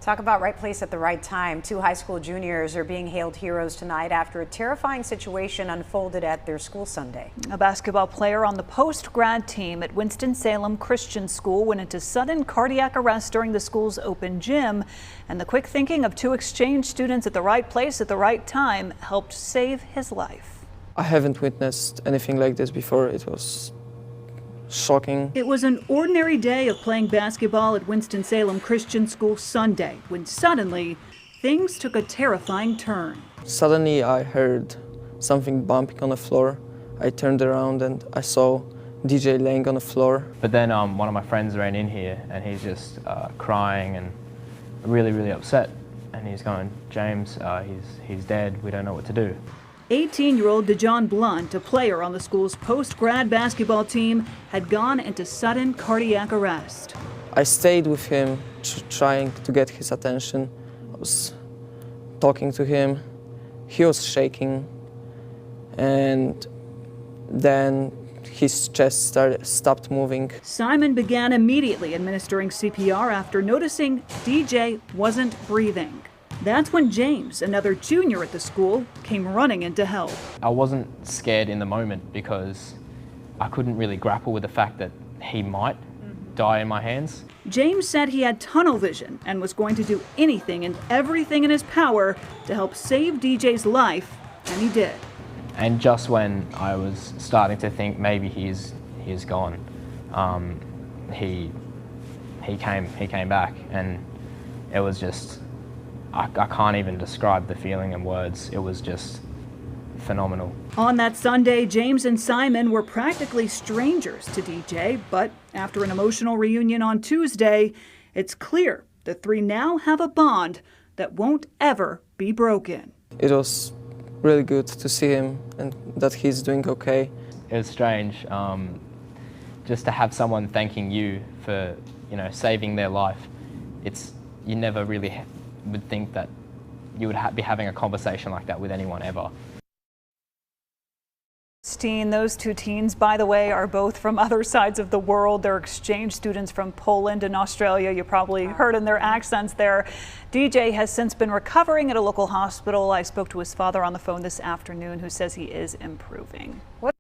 Talk about right place at the right time. Two high school juniors are being hailed heroes tonight after a terrifying situation unfolded at their school Sunday. A basketball player on the post-grad team at Winston-Salem Christian School went into sudden cardiac arrest during the school's open gym, and the quick thinking of two exchange students at the right place at the right time helped save his life. I haven't witnessed anything like this before. It was shocking. It was an ordinary day of playing basketball at Winston-Salem Christian School Sunday when suddenly things took a terrifying turn. Suddenly I heard something bumping on the floor. I turned around and I saw DJ laying on the floor. But then one of my friends ran in here and he's just crying and really upset. And he's going, "James, he's dead. We don't know what to do." 18-year-old DeJohn Blunt, a player on the school's post-grad basketball team, had gone into sudden cardiac arrest. I stayed with him, trying to get his attention. I was talking to him. He was shaking, and then his chest stopped moving. Simon began immediately administering CPR after noticing DJ wasn't breathing. That's when James, another junior at the school, came running in to help. I wasn't scared in the moment because I couldn't really grapple with the fact that he might die in my hands. James said he had tunnel vision and was going to do anything and everything in his power to help save DJ's life, and he did. And just when I was starting to think maybe he's gone, he came back, and it was just, I can't even describe the feeling in words. It was just phenomenal. On that Sunday, James and Simon were practically strangers to DJ, but after an emotional reunion on Tuesday, it's clear the three now have a bond that won't ever be broken. It was really good to see him and that he's doing okay. It was strange just to have someone thanking you for, saving their life. You never really would think that you would be having a conversation like that with anyone ever. Those two teens, by the way, are both from other sides of the world. They're exchange students from Poland and Australia. You probably heard in their accents there. DJ has since been recovering at a local hospital. I spoke to his father on the phone this afternoon, who says he is improving.